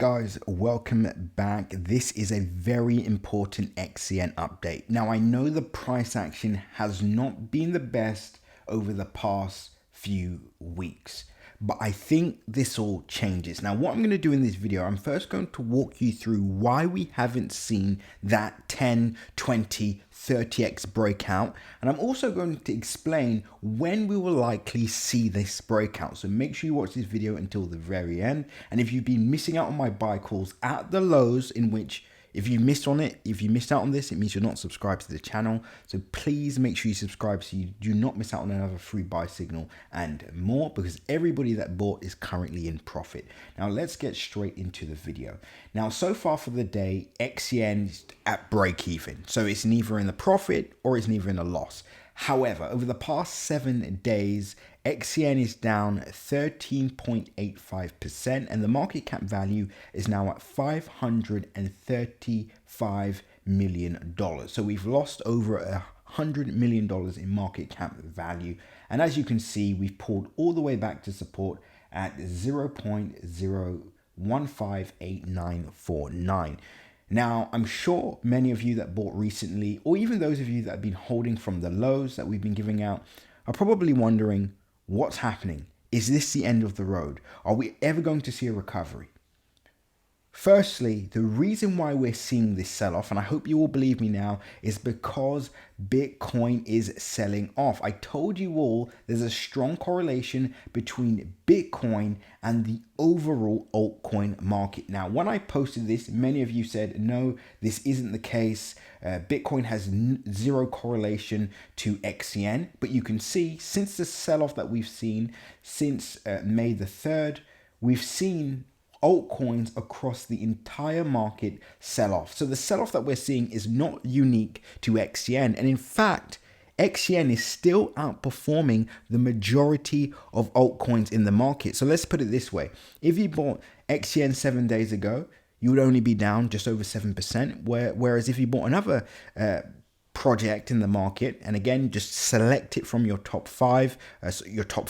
Guys, welcome back. This is a very important Xcn update. Now, I know the price action has not been the best over the past few weeks, but I think this all changes. Now, what I'm going to do in this video, I'm first going to walk you through why we haven't seen that 10, 20, 30x breakout. And I'm also going to explain when we will likely see this breakout. So make sure you watch this video until the very end. And if you've been missing out on my buy calls at the lows, in which if you missed out on this, it means you're not subscribed to the channel. So please make sure you subscribe so you do not miss out on another free buy signal and more, because everybody that bought is currently in profit. Now let's get straight into the video. Now, so far for the day, Xcn is at break even. So it's neither in the profit or it's neither in a loss. However, over the past 7 days, Xcn is down 13.85% and the market cap value is now at $535 million. So we've lost over $100 million in market cap value. And as you can see, we've pulled all the way back to support at 0.015849. Now, I'm sure many of you that bought recently, or even those of you that have been holding from the lows that we've been giving out, are probably wondering what's happening. Is this the end of the road? Are we ever going to see a recovery? Firstly, the reason why we're seeing this sell-off, and I hope you all believe me now, is because Bitcoin is selling off. I told you all there's a strong correlation between Bitcoin and the overall altcoin market. Now, when I posted this, many of you said, no, this isn't the case. Bitcoin has zero correlation to Xcn, but you can see since the sell-off that we've seen since May the 3rd, we've seen altcoins across the entire market sell off. So the sell off that we're seeing is not unique to Xcn. And in fact, Xcn is still outperforming the majority of altcoins in the market. So let's put it this way. If you bought Xcn 7 days ago, you would only be down just over 7%. Whereas if you bought another project in the market, and again, just select it from your top 5 or your top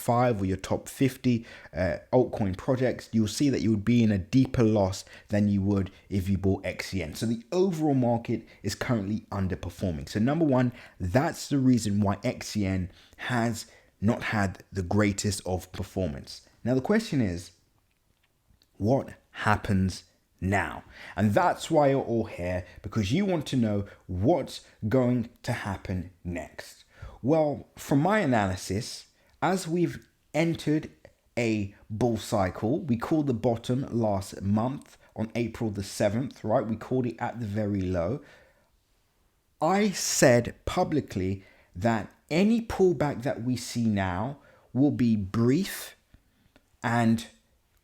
50 altcoin projects, you'll see that you would be in a deeper loss than you would if you bought Xcn. So the overall market is currently underperforming. So number one, that's the reason why Xcn has not had the greatest of performance. Now the question is, what happens now? And that's why you're all here, because you want to know what's going to happen next. Well, from my analysis, as we've entered a bull cycle, we called the bottom last month on April the 7th, right? We called it at the very low. I said publicly that any pullback that we see now will be brief and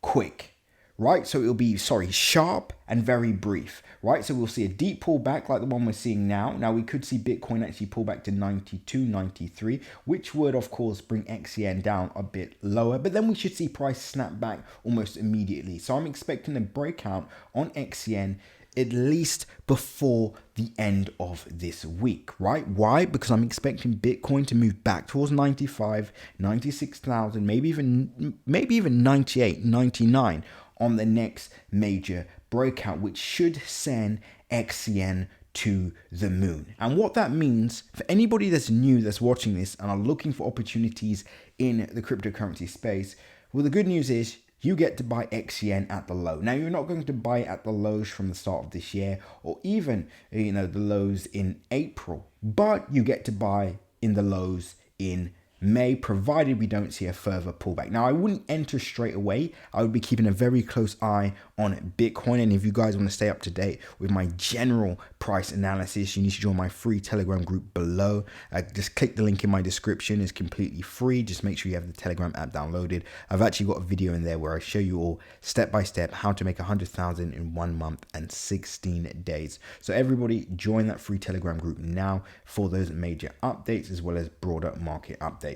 quick. Right, so it'll be, sharp and very brief, right? So we'll see a deep pullback like the one we're seeing now. Now we could see Bitcoin actually pull back to 92, 93, which would of course bring Xcn down a bit lower, but then we should see price snap back almost immediately. So I'm expecting a breakout on Xcn at least before the end of this week, right? Why? Because I'm expecting Bitcoin to move back towards 95, 96,000, maybe even 98, 99 on the next major breakout, which should send Xcn to the moon. And what that means for anybody that's new, that's watching this and are looking for opportunities in the cryptocurrency space, well, the good news is you get to buy Xcn at the low. Now, you're not going to buy it at the lows from the start of this year or even, the lows in April, but you get to buy in the lows in May, provided we don't see a further pullback. Now, I wouldn't enter straight away. I would be keeping a very close eye on Bitcoin. And if you guys want to stay up to date with my general price analysis, you need to join my free Telegram group below. Just click the link in my description. It's completely free. Just make sure you have the Telegram app downloaded. I've actually got a video in there where I show you all step by step how to make 100,000 in 1 month and 16 days. So everybody join that free Telegram group now for those major updates as well as broader market updates.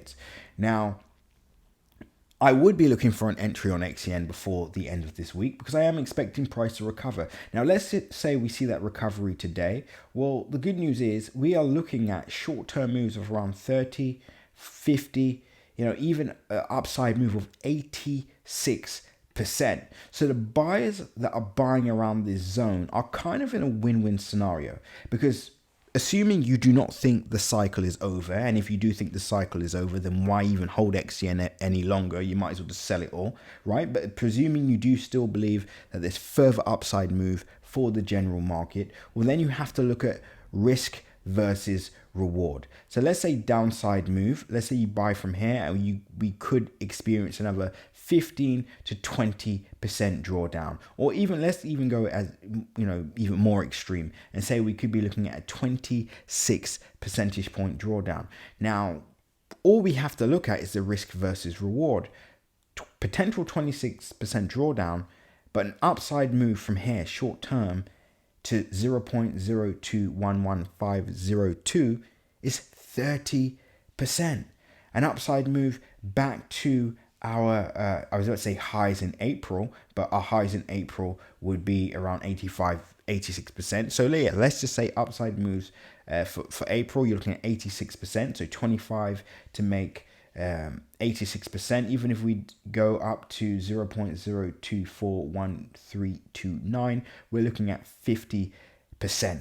Now, I would be looking for an entry on Xcn before the end of this week because I am expecting price to recover. Now, let's say we see that recovery today. Well, the good news is we are looking at short-term moves of around 30, 50, even an upside move of 86 So the buyers that are buying around this zone are kind of in a win-win scenario, because assuming you do not think the cycle is over, and if you do think the cycle is over, then why even hold XCN any longer? You might as well just sell it all, right? But presuming you do still believe that there's further upside move for the general market, well, then you have to look at risk versus reward. So let's say downside move, let's say you buy from here and we could experience another 15 to 20% drawdown, or even let's even go as even more extreme and say we could be looking at a 26 percentage point drawdown. Now all we have to look at is the risk versus reward. Potential 26% drawdown, but an upside move from here short term to 0.0211502 is 30%. An upside move back to our, I was about to say highs in April, but our highs in April would be around 86%. So yeah, let's just say upside moves for April, you're looking at 86%. So 25 to make 86%. Even if we go up to 0.0241329, we're looking at 50%.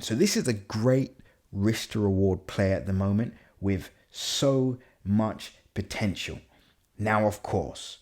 So this is a great risk to reward play at the moment with so much potential. Now, of course,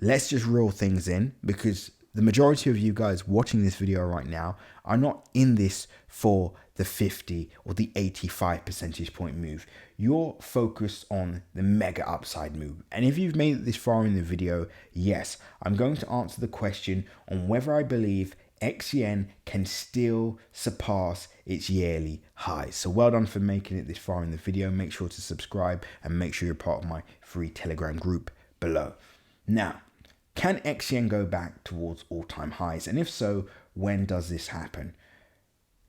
let's just reel things in, because the majority of you guys watching this video right now are not in this for the 50 or the 85 percentage point move. You're focused on the mega upside move. And if you've made it this far in the video, yes, I'm going to answer the question on whether I believe Xcn can still surpass its yearly highs. So well done for making it this far in the video. Make sure to subscribe and make sure you're part of my free Telegram group below. Now, can Xcn go back towards all-time highs? And if so, when does this happen?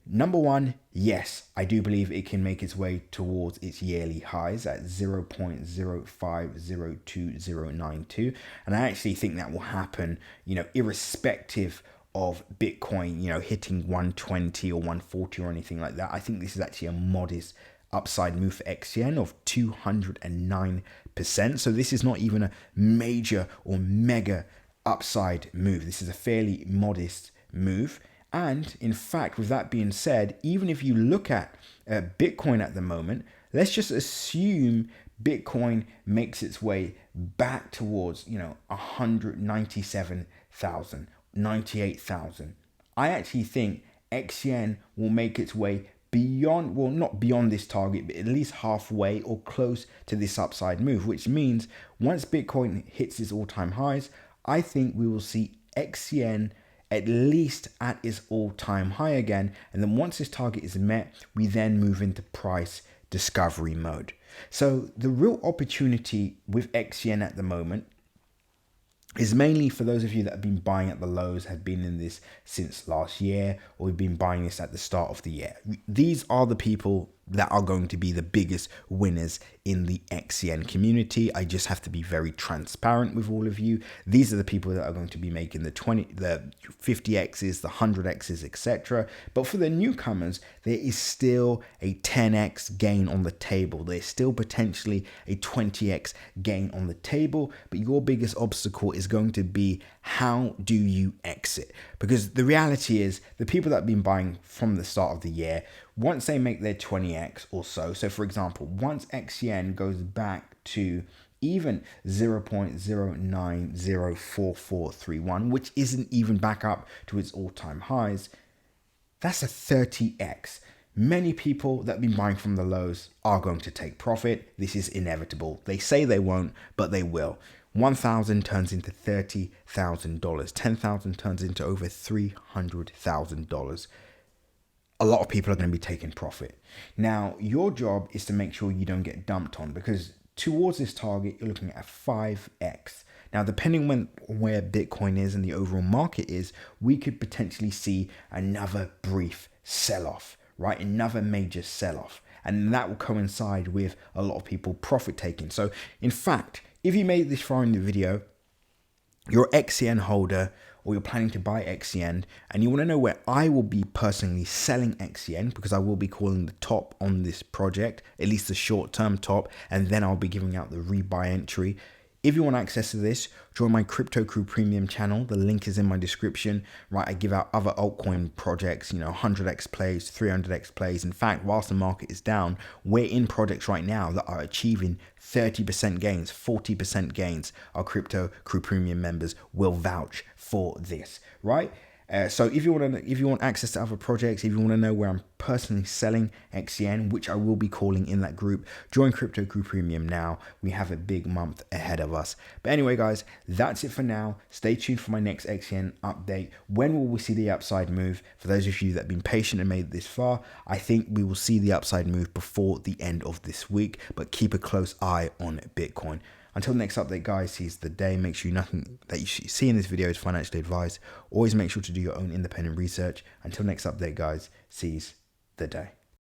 Number one, yes, I do believe it can make its way towards its yearly highs at 0.0502092. And I actually think that will happen, irrespective of Bitcoin, hitting 120 or 140 or anything like that. I think this is actually a modest upside move for Xcn of 209%. So this is not even a major or mega upside move. This is a fairly modest move. And in fact, with that being said, even if you look at Bitcoin at the moment, let's just assume Bitcoin makes its way back towards, 197,000, 98,000. I actually think Xcn will make its way beyond, well, not beyond this target, but at least halfway or close to this upside move, which means once Bitcoin hits its all-time highs, I think we will see Xcn at least at its all-time high again. And then once this target is met, we then move into price discovery mode. So the real opportunity with Xcn at the moment is mainly for those of you that have been buying at the lows, have been in this since last year, or we've been buying this at the start of the year. These are the people that are going to be the biggest winners in the Xcn community. I just have to be very transparent with all of you. These are the people that are going to be making the 50x's, the 100x's, etc. But for the newcomers, there is still a 10x gain on the table. There's still potentially a 20x gain on the table, but your biggest obstacle is going to be, how do you exit? Because the reality is, the people that have been buying from the start of the year, once they make their 20x or so for example, once Xcn goes back to even 0.0904431, which isn't even back up to its all-time highs, that's a 30x. Many people that have been buying from the lows are going to take profit. This is inevitable. They say they won't, but they will. 1,000 turns into $30,000. 10,000 turns into over $300,000. A lot of people are going to be taking profit. Now, your job is to make sure you don't get dumped on, because towards this target, you're looking at a 5x. Now, depending on where Bitcoin is and the overall market is, we could potentially see another brief sell-off, right? Another major sell-off. And that will coincide with a lot of people profit taking. So, in fact, if you made this far in the video, you're an Xcn holder, or you're planning to buy Xcn, and you want to know where I will be personally selling Xcn, because I will be calling the top on this project, at least the short-term top, and then I'll be giving out the rebuy entry. If you want access to this, join my Crypto Crew Premium channel. The link is in my description, right? I give out other altcoin projects, 100x plays, 300x plays. In fact, whilst the market is down, we're in projects right now that are achieving 30% gains, 40% gains. Our Crypto Crew Premium members will vouch for this, right? So if you want access to other projects, if you want to know where I'm personally selling Xcn, which I will be calling in that group, join Crypto Crew Premium now. We have a big month ahead of us. But anyway, guys, that's it for now. Stay tuned for my next Xcn update. When will we see the upside move? For those of you that have been patient and made it this far, I think we will see the upside move before the end of this week, but keep a close eye on Bitcoin. Until the next update, guys, seize the day. Make sure nothing that you see in this video is financially advised. Always make sure to do your own independent research. Until next update, guys, seize the day.